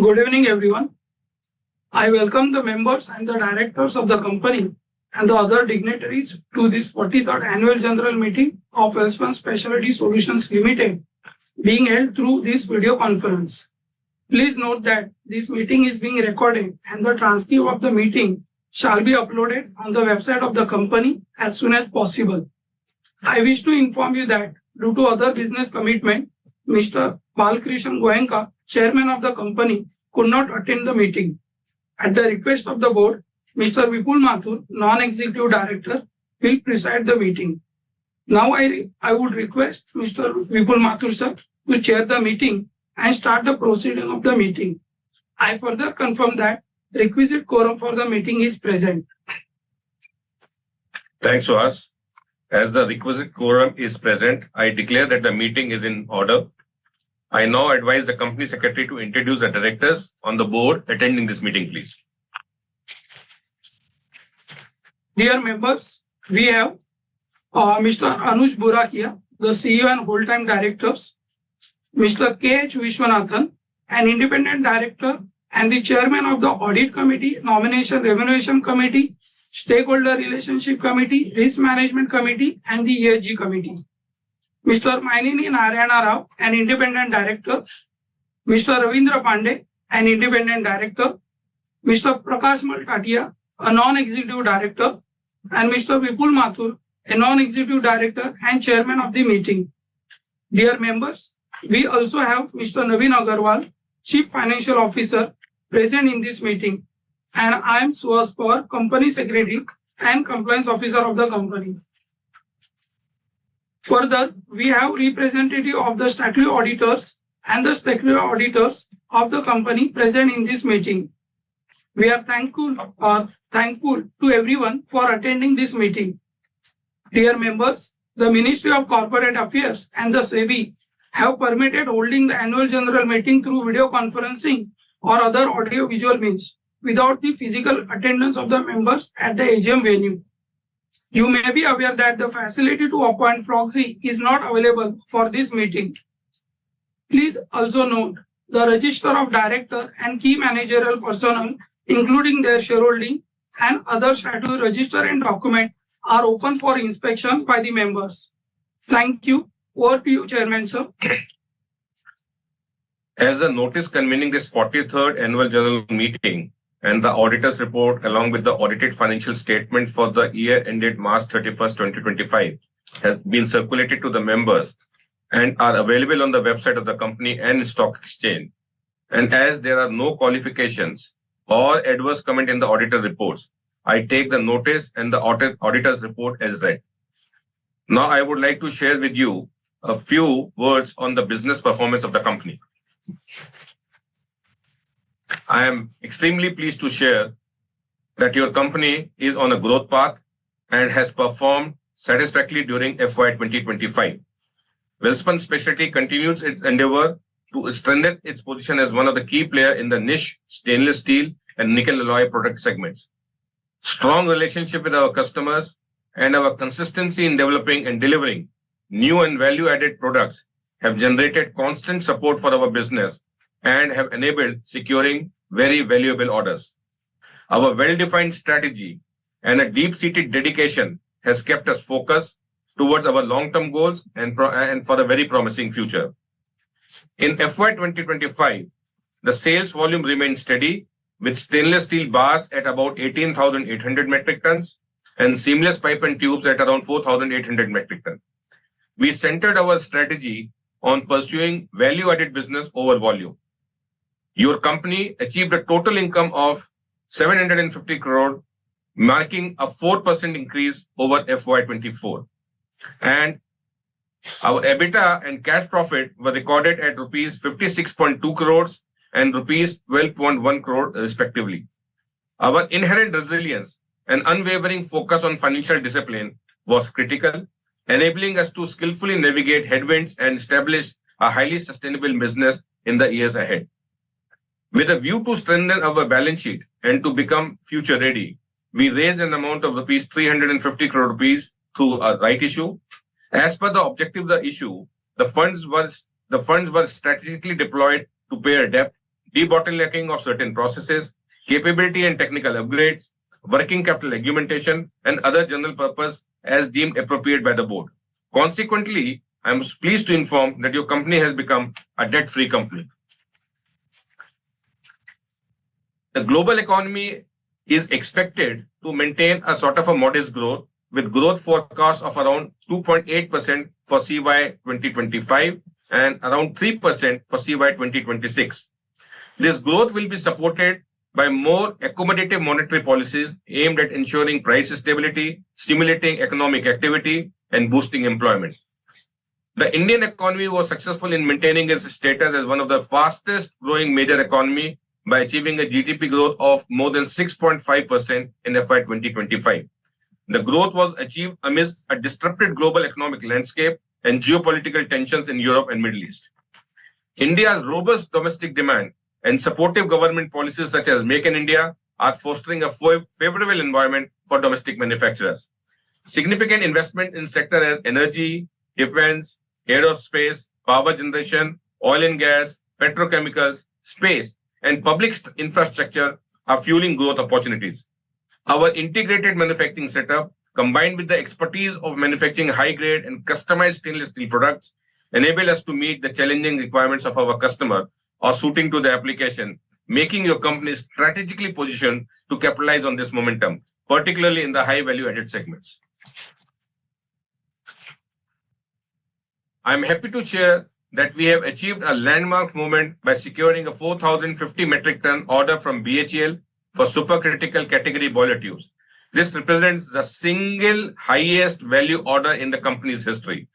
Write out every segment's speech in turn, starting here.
Good evening, everyone. I welcome the members and the directors of the company and the other dignitaries to this 43rd Annual General Meeting of Welspun Specialty Solutions Limited, being held through this video conference. Please note that this meeting is being recorded and the transcript of the meeting shall be uploaded on the website of the company as soon as possible. I wish to inform you that due to other business commitment, Mr. Balkrishan Goenka, chairman of the company, could not attend the meeting. At the request of the board, Mr. Vipul Mathur, non-executive director, will preside the meeting. Now I would request Mr. Vipul Mathur sir to chair the meeting and start the proceeding of the meeting. I further confirm that requisite quorum for the meeting is present. Thanks, Suhas. As the requisite quorum is present, I declare that the meeting is in order. I now advise the company secretary to introduce the directors on the board attending this meeting, please. Dear members, we have Mr. Anuj Burakia, the CEO and whole-time directors, Mr. K.H. Vishwanathan, an independent director and the chairman of the Audit Committee, Nomination Remuneration Committee, Stakeholder Relationship Committee, Risk Management Committee, and the ESG Committee. Mr. Mainini Narayana Rao, an independent director, Mr. Ravindra Pandey, an independent director, Mr. Prakash Maltatia, a non-executive director, and Mr. Vipul Mathur, a non-executive director and chairman of the meeting. Dear members, we also have Mr. Naveen Agarwal, Chief Financial Officer, present in this meeting, and I am Suhas Pawar, Company Secretary and Compliance Officer of the company. Further, we have representative of the statutory auditors and the statutory auditors of the company present in this meeting. We are thankful to everyone for attending this meeting. Dear members, the Ministry of Corporate Affairs and the SEBI have permitted holding the annual general meeting through video conferencing or other audio-visual means without the physical attendance of the members at the AGM venue. You may be aware that the facility to appoint proxy is not available for this meeting. Please also note the register of director and key managerial personnel, including their shareholding and other statutory register and document, are open for inspection by the members. Thank you. Over to you, Chairman, sir. As the notice convening this 43rd Annual General Meeting and the auditor's report along with the audited financial statement for the year ended March 31st, 2025 has been circulated to the members and are available on the website of the company and stock exchange. And as there are no qualifications or adverse comment in the auditor reports, I take the notice and the auditor's report as read. Now I would like to share with you a few words on the business performance of the company. I am extremely pleased to share that your company is on a growth path and has performed satisfactorily during FY 2025. Welspun Specialty continues its endeavor to strengthen its position as one of the key players in the niche stainless steel and nickel alloy product segments. Strong relationship with our customers and our consistency in developing and delivering new and value-added products have generated constant support for our business and have enabled securing very valuable orders. Our well-defined strategy and a deep-seated dedication has kept us focused towards our long-term goals and for a very promising future. In FY 2025, the sales volume remained steady with stainless steel bars at about 18,800 metric tons and seamless pipe and tubes at around 4,800 metric tons. We centered our strategy on pursuing value-added business over volume. Your company achieved a total income of 750 crore, marking a 4% increase over FY24. And our EBITDA and cash profit were recorded at rupees 56.2 crores and rupees 12.1 crore respectively. Our inherent resilience and unwavering focus on financial discipline was critical, enabling us to skillfully navigate headwinds and establish a highly sustainable business in the years ahead. With a view to strengthen our balance sheet and to become future ready, we raised an amount of rupees 350 crore rupees through a right issue. As per the objective of the issue, the funds were strategically deployed to pay a debt, debottlenecking of certain processes, capability and technical upgrades, working capital augmentation, and other general purpose as deemed appropriate by the board. Consequently, I am pleased to inform that your company has become a debt-free company. The global economy is expected to maintain a sort of a modest growth with growth forecast of around 2.8% for CY 2025 and around 3% for CY 2026. This growth will be supported by more accommodative monetary policies aimed at ensuring price stability, stimulating economic activity, and boosting employment. The Indian economy was successful in maintaining its status as one of the fastest growing major economy by achieving a GDP growth of more than 6.5% in FY 2025. The growth was achieved amidst a disrupted global economic landscape and geopolitical tensions in Europe and Middle East. India's robust domestic demand and supportive government policies such as Make in India are fostering a favorable environment for domestic manufacturers. Significant investment in sectors as energy, defense, aerospace, power generation, oil and gas, petrochemicals, space, and public infrastructure are fueling growth opportunities. Our integrated manufacturing setup, combined with the expertise of manufacturing high-grade and customized stainless steel products, enable us to meet the challenging requirements of our customer or suiting to the application, making your company strategically positioned to capitalize on this momentum, particularly in the high value-added segments. I am happy to share that we have achieved a landmark moment by securing a 4,050 metric ton order from BHEL for supercritical category boiler tubes. This represents the single highest value order in the company's history.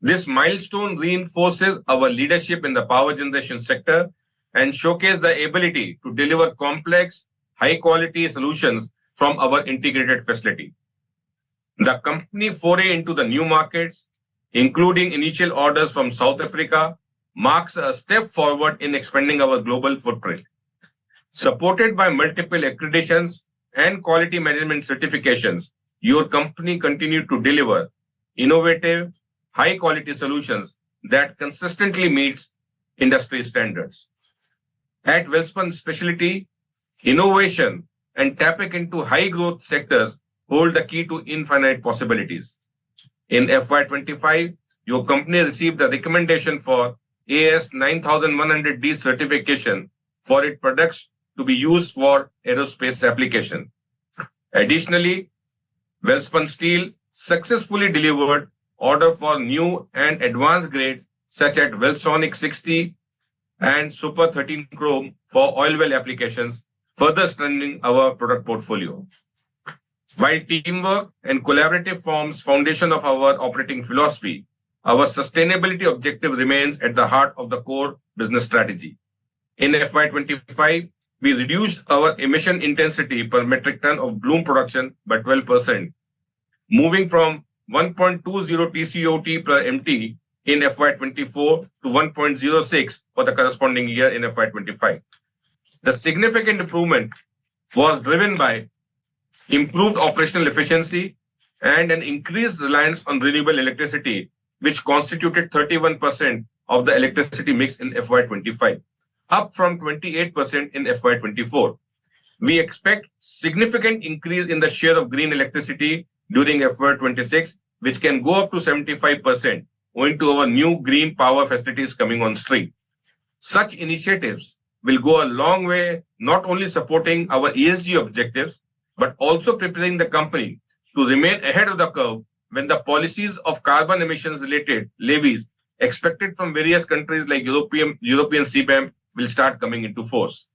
This milestone reinforces our leadership in the power generation sector and showcases the ability to deliver complex, high-quality solutions from our integrated facility. The company foray into the new markets, including initial orders from South Africa, marks a step forward in expanding our global footprint. Supported by multiple accreditations and quality management certifications, your company continued to deliver innovative, high-quality solutions that consistently meets industry standards. At Welspun Specialty, innovation and tapping into high-growth sectors hold the key to infinite possibilities. In FY25, your company received the recommendation for AS 9100D certification for its products to be used for aerospace application. Additionally, Welspun Steel successfully delivered order for new and advanced grades such as Welsonic 60 and Super 13 Chrome for oil well applications, further strengthening our product portfolio. While teamwork and collaborative forms foundation of our operating philosophy, our sustainability objective remains at the heart of the core business strategy. In FY25, we reduced our emission intensity per metric ton of bloom production by 12%, moving from 1.20 TCOT per MT in FY24 to 1.06 for the corresponding year in FY25. The significant improvement was driven by improved operational efficiency and an increased reliance on renewable electricity, which constituted 31% of the electricity mix in FY25, up from 28% in FY24. We expect significant increase in the share of green electricity during FY26, which can go up to 75%, owing to our new green power facilities coming on stream. Such initiatives will go a long way, not only supporting our ESG objectives, but also preparing the company to remain ahead of the curve when the policies of carbon emissions related levies expected from various countries like European CBAM will start coming into force.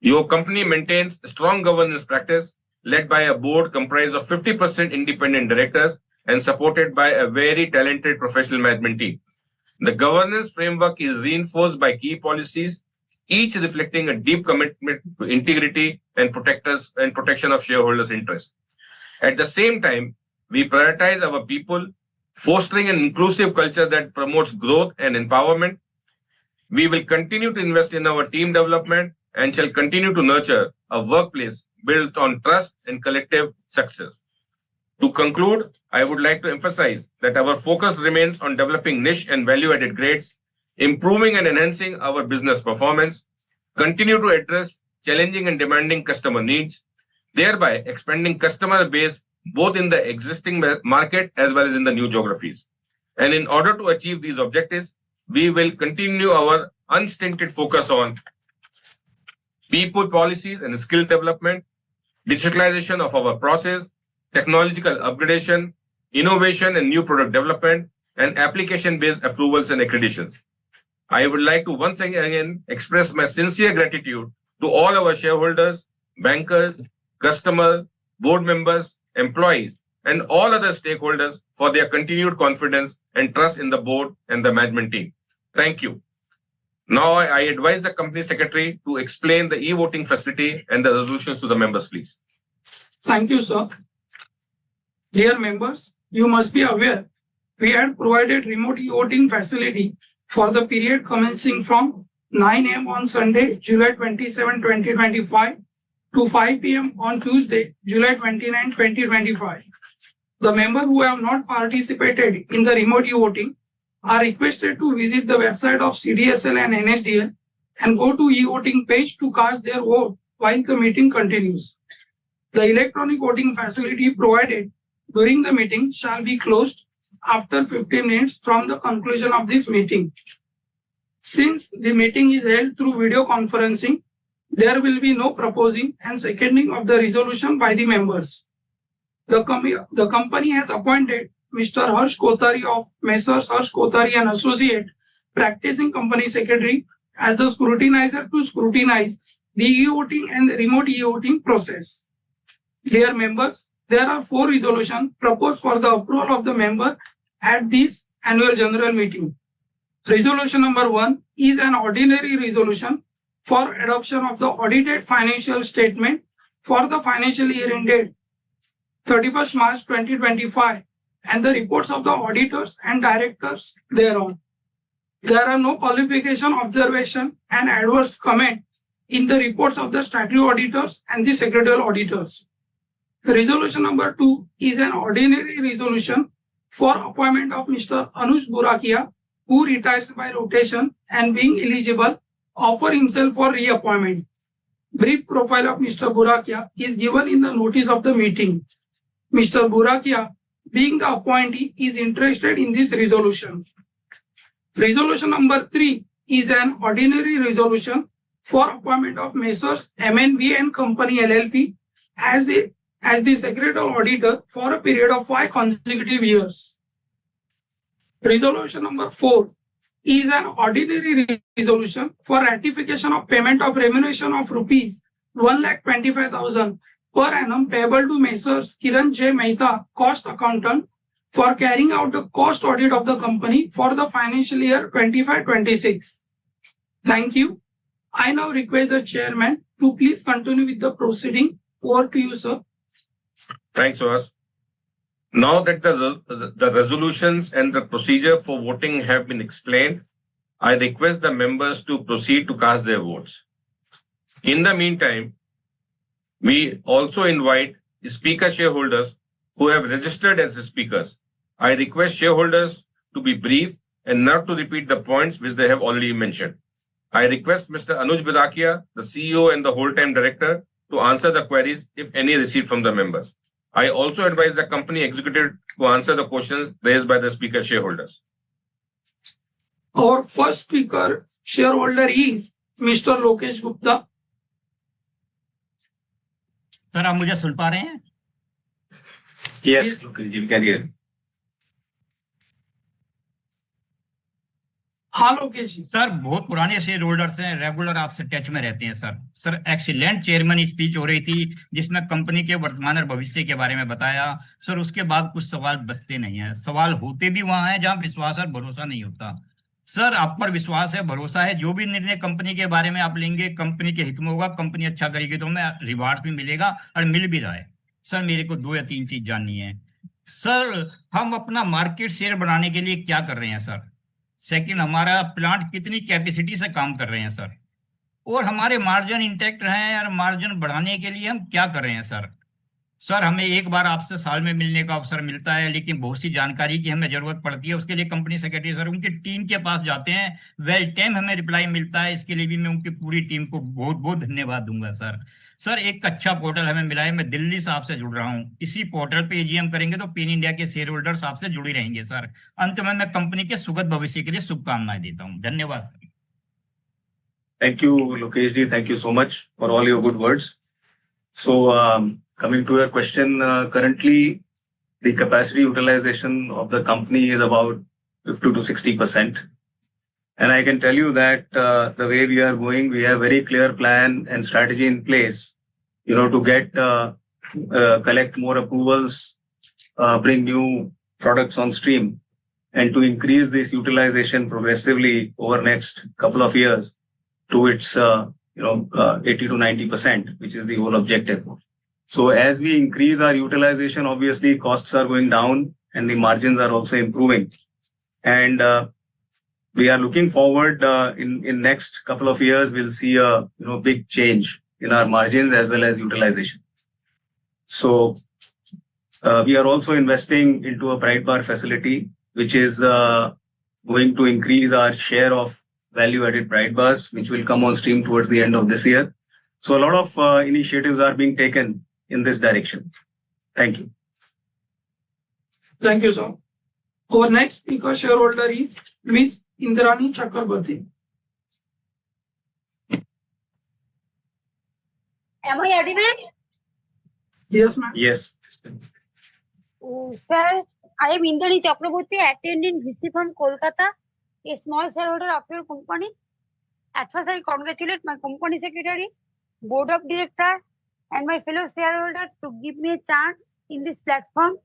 Your company maintains a strong governance practice led by a board comprised of 50% independent directors and supported by a very talented professional management team. The governance framework is reinforced by key policies, each reflecting a deep commitment to integrity and protection of shareholders' interests. At the same time, we prioritize our people, fostering an inclusive culture that promotes growth and empowerment. We will continue to invest in our team development and shall continue to nurture a workplace built on trust and collective success. To conclude, I would like to emphasize that our focus remains on developing niche and value-added grades, improving and enhancing our business performance, continue to address challenging and demanding customer needs, thereby expanding customer base both in the existing market as well as in the new geographies. And in order to achieve these objectives, we will continue our unstinted focus on people policies and skill development, digitalization of our process, technological upgradation, innovation and new product development, and application-based approvals and accreditations. I would like to once again express my sincere gratitude to all our shareholders, bankers, customers, board members, employees, and all other stakeholders for their continued confidence and trust in the board and the management team. Thank you. Now I advise the company secretary to explain the e-voting facility and the resolutions to the members, please. Thank you, sir. Dear members, you must be aware we had provided remote e-voting facility for the period commencing from 9 a.m. on Sunday, July 27, 2025 to 5 p.m. on Tuesday, July 29, 2025. The members who have not participated in the remote e-voting are requested to visit the website of CDSL and NSDL and go to e-voting page to cast their vote while the meeting continues. The electronic voting facility provided during the meeting shall be closed after 15 minutes from the conclusion of this meeting. Since the meeting is held through video conferencing, there will be no proposing and seconding of the resolution by the members. The company has appointed Mr. Harsh Kothari of Messrs. Harsh Kothari and Associate, Practicing Company Secretary, as the scrutinizer to scrutinize the e-voting and remote e-voting process. Dear members, there are 4 resolutions proposed for the approval of the member at this annual general meeting. Resolution number 1 is an ordinary resolution for adoption of the audited financial statement for the financial year ended 31st March 2025 and the reports of the auditors and directors thereon. There are no qualification, observation, and adverse comment in the reports of the statutory auditors and the secretarial auditors. Resolution number 2 is an ordinary resolution for appointment of Mr. Anush Burakia, who retires by rotation and being eligible, offer himself for reappointment. Brief profile of Mr. Burakia is given in the notice of the meeting. Mr. Burakia, being the appointee, is interested in this resolution. Resolution number 3 is an ordinary resolution for appointment of Messrs. MNV and Company LLP as the secretarial auditor for a period of 5 consecutive years. Resolution number 4 is an ordinary resolution for ratification of payment of remuneration of rupees 1,25,000 per annum payable to Messrs. Kiran J. Mehta, cost accountant, for carrying out the cost audit of the company for the financial year 25-26. Thank you. I now request the chairman to please continue with the proceeding. Over to you, sir. Thanks, Suhas. Now that the resolutions and the procedure for voting have been explained, I request the members to proceed to cast their votes. In the meantime, we also invite speaker shareholders who have registered as speakers. I request shareholders to be brief and not to repeat the points which they have already mentioned. I request Mr. Anuj Bidakia, the CEO and the whole-time director, to answer the queries, if any, received from the members. I also advise the company executive to answer the questions raised by the speaker shareholders. Our first speaker shareholder is Mr. Lokesh Gupta. Sir आप मुझे सुन पा रहे हैं? Yes, you can hear. हाँ लोकेश जी। Sir बहुत पुराने share holders हैं, regular आपसे टच में रहते हैं sir. Sir excellent chairman speech हो रही थी जिसमें कंपनी के वर्तमान और भविष्य के बारे में बताया। सर उसके बाद कुछ सवाल बचते नहीं हैं, सवाल होते भी वहां हैं जहां विश्वास और भरोसा नहीं होता। सर आप पर विश्वास है, भरोसा है, जो भी निर्णय कंपनी के बारे में आप लेंगे कंपनी के हित में होगा, कंपनी अच्छा करेगी तो हमें रिवार्ड भी मिलेगा और मिल भी रहा है। सर मेरे को 2 या 3 चीज जाननी है। सर हम अपना मार्केट शेयर बढ़ाने के लिए क्या कर रहे हैं सर? सेकंड, हमारा प्लांट कितनी कैपेसिटी से काम कर रहे हैं सर? और हमारे मार्जिन इंटैक्ट रहे हैं और मार्जिन बढ़ाने के लिए हम क्या कर रहे हैं सर? सर हमें एक बार आपसे साल में मिलने का अवसर मिलता है, लेकिन बहुत सी जानकारी की हमें जरूरत पड़ती है, उसके लिए कंपनी सेक्रेटरी सर उनकी टीम के पास जाते हैं, वेल टाइम हमें रिप्लाई मिलता है। इसके लिए भी मैं उनकी पूरी टीम को बहुत बहुत धन्यवाद दूंगा सर। सर एक अच्छा पोर्टल हमें मिला है, मैं दिल्ली से आपसे जुड़ रहा हूँ। इसी पोर्टल पे एजीएम करेंगे तो पेन इंडिया के शेयर होल्डर्स आपसे जुड़े रहेंगे सर। अंत में मैं कंपनी के सुखद भविष्य के लिए शुभकामनाएं देता हूँ। धन्यवाद sir. Thank you, Lokesh ji. Thank you so much for all your good words. So, coming to your question, currently the capacity utilization of the company is about 50 to 60%. And I can tell you that the way we are going, we have very clear plan and strategy in place, to get collect more approvals, bring new products on stream, and to increase this utilization progressively over next couple of years to its 80 to 90%, which is the whole objective. So as we increase our utilization, obviously costs are going down and the margins are also improving. And we are looking forward in next couple of years, we'll see a big change in our margins as well as utilization. So we are also investing into a bright bar facility, which is going to increase our share of value-added bright bars, which will come on stream towards the end of this year. So a lot of initiatives are being taken in this direction. Thank you. Thank you, sir. Our next speaker shareholder is Ms. Indrani Chakrabarti. Am I audible? Yes, ma'am. Yes. Sir, I am Indrani Chakrabarti, attending VC from Kolkata, a small shareholder of your company. At first, I congratulate my company secretary, board of director, and my fellow shareholder to give me a chance in this platform.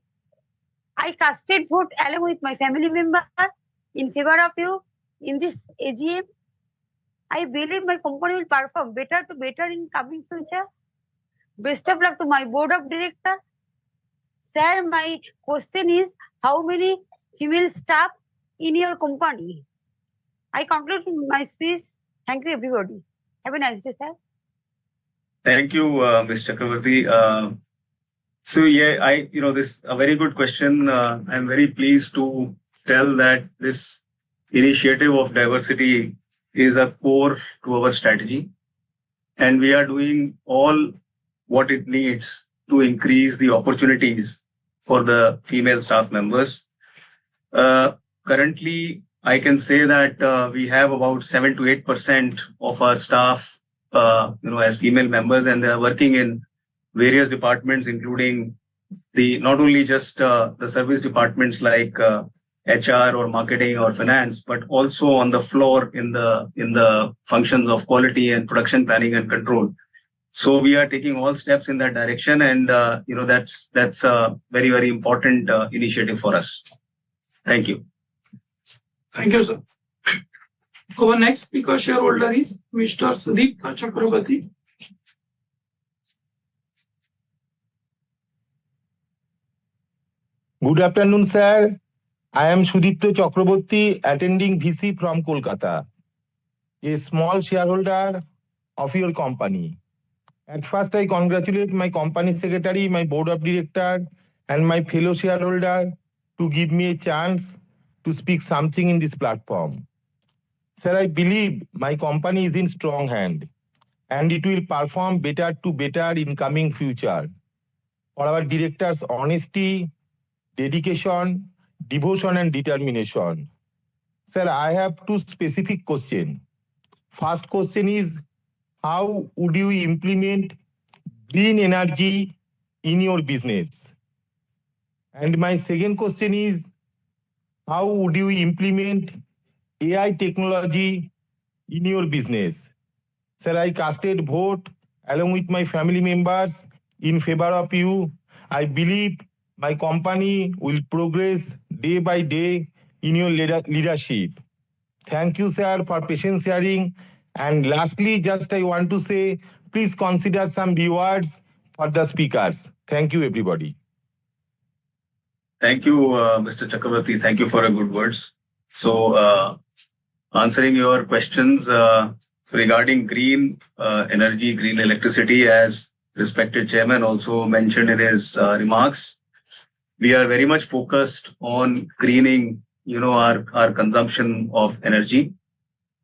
I casted vote along with my family member in favor of you in this AGM. I believe my company will perform better to better in coming future. Best of luck to my board of director. Sir, my question is, how many female staff in your company? I conclude my speech. Thank you, everybody. Have a nice day, sir. Thank you, Ms. Chakravarti. So yeah, this a very good question. I'm very pleased to tell that this initiative of diversity is a core to our strategy, and we are doing all what it needs to increase the opportunities for the female staff members. Currently, I can say that we have about 7 to 8% of our staff, as female members, and they are working in various departments, including not only just the service departments like HR or marketing or finance, but also on the floor in the functions of quality and production planning and control. So we are taking all steps in that direction, and that's a very, very important initiative for us. Thank you. Thank you, sir. Our next speaker shareholder is Mr. Sudipta Chakrabarti. Good afternoon, sir. I am Sudipta Chakraborty, attending VC from Kolkata, a small shareholder of your company. At first, I congratulate my company secretary, my board of directors, and my fellow shareholder to give me a chance to speak something in this platform. Sir, I believe my company is in strong hand and it will perform better to better in coming future. For our directors' honesty, dedication, devotion, and determination. Sir, I have two specific questions. First question is, how would you implement green energy in your business? And my second question is, how would you implement AI technology in your business? Sir, I casted vote along with my family members in favor of you. I believe my company will progress day by day in your leadership. Thank you, sir, for patient sharing. And lastly, just I want to say, please consider some rewards for the speakers. Thank you, everybody. Thank you, Mr. Chakrabarty. Thank you for your good words. So, answering your questions regarding green energy, green electricity, as respected chairman also mentioned in his remarks, we are very much focused on greening, our consumption of energy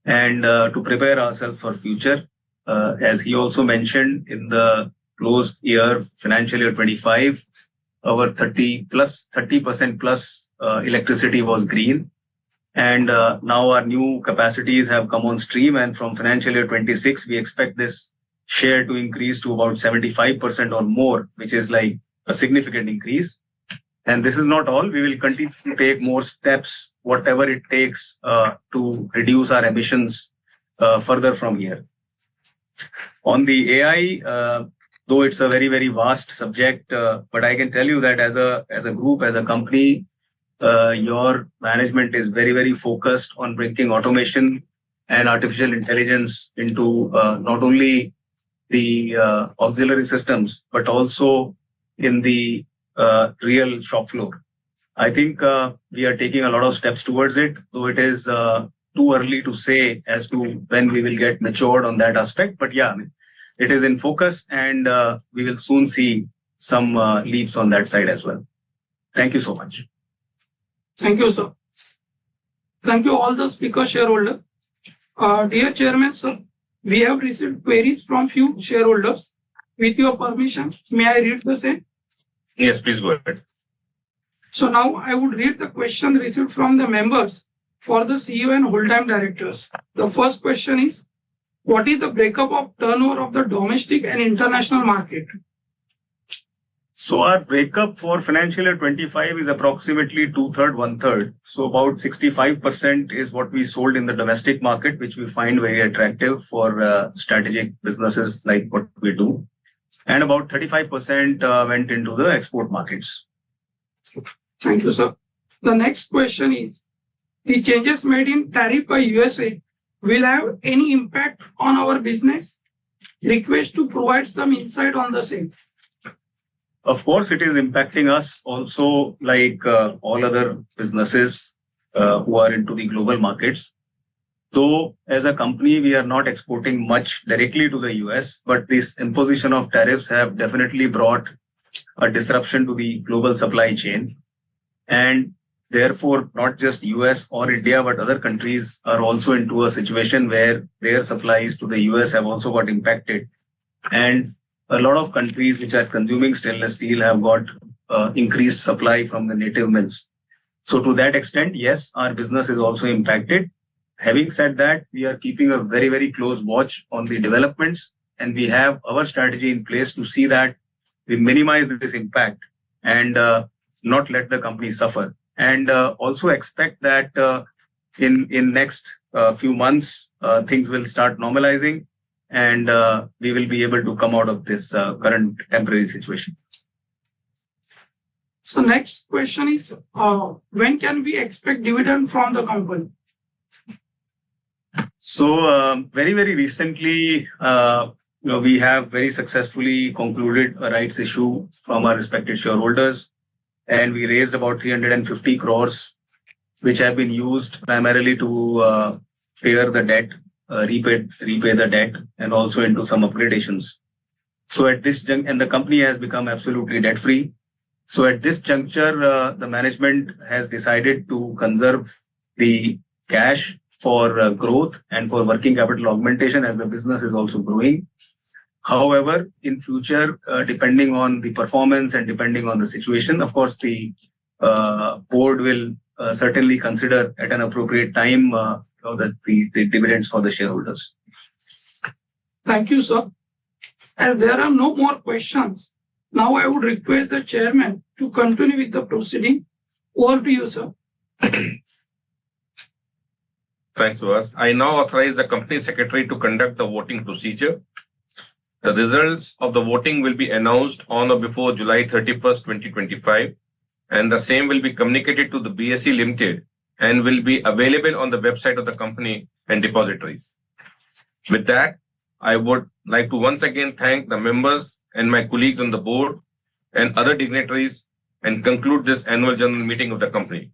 and to prepare ourselves for future. As he also mentioned, in the closed year, financial year 25, our 30% plus electricity was green. And now our new capacities have come on stream. And from financial year 26, we expect this share to increase to about 75% or more, which is like a significant increase. And this is not all. We will continue to take more steps, whatever it takes to reduce our emissions further from here. On the AI, though it's a very, very vast subject, but I can tell you that as a group, as a company, your management is very, very focused on bringing automation and artificial intelligence into not only the auxiliary systems, but also in the real shop floor. I think we are taking a lot of steps towards it, though it is too early to say as to when we will get matured on that aspect. But yeah, it is in focus and we will soon see some leaps on that side as well. Thank you so much. Thank you, sir. Thank you all the speaker shareholder. Dear Chairman, sir, we have received queries from few shareholders. With your permission, may I read the same? Yes, please go ahead. So now I would read the question received from the members for the CEO and whole-time directors. The first question is, what is the breakup of turnover of the domestic and international market? So our breakup for financial year 25 is approximately 2/3, 1/3. So about 65% is what we sold in the domestic market, which we find very attractive for strategic businesses like what we do. And about 35% went into the export markets. Thank you, sir. The next question is, the changes made in tariff by USA will have any impact on our business? Request to provide some insight on the same. Of course, it is impacting us also like all other businesses who are into the global markets. Though as a company, we are not exporting much directly to the US, but this imposition of tariffs have definitely brought a disruption to the global supply chain. And therefore, not just US or India, but other countries are also into a situation where their supplies to the US have also got impacted. And a lot of countries which are consuming stainless steel have got increased supply from the native mills. So to that extent, yes, our business is also impacted. Having said that, we are keeping a very, very close watch on the developments, and we have our strategy in place to see that we minimize this impact and not let the company suffer. And also expect that in next few months, things will start normalizing and we will be able to come out of this current temporary situation. So next question is, when can we expect dividend from the company? So very recently, we have very successfully concluded a rights issue from our respected shareholders, and we raised about 350 crores, which have been used primarily to clear the debt, repay the debt, and also into some upgradations. So at this and the company has become absolutely debt free. So at this juncture, the management has decided to conserve the cash for growth and for working capital augmentation as the business is also growing. However, in future, depending on the performance and depending on the situation, of course, the board will certainly consider at an appropriate time the dividends for the shareholders. Thank you, sir. As there are no more questions, now I would request the chairman to continue with the proceeding. Over to you, sir. Thanks, Vas. I now authorize the company secretary to conduct the voting procedure. The results of the voting will be announced on or before July 31st, 2025, and the same will be communicated to the BSE Limited and will be available on the website of the company and depositories. With that, I would like to once again thank the members and my colleagues on the board and other dignitaries and conclude this annual general meeting of the company.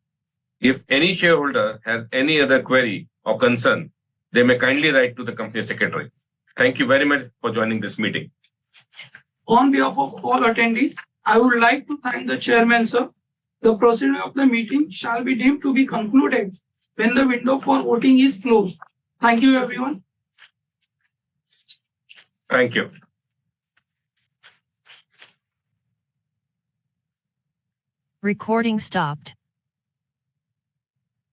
If any shareholder has any other query or concern, they may kindly write to the company secretary. Thank you very much for joining this meeting. On behalf of all attendees, I would like to thank the chairman, sir. The procedure of the meeting shall be deemed to be concluded when the window for voting is closed. Thank you, everyone. Thank you. Recording stopped.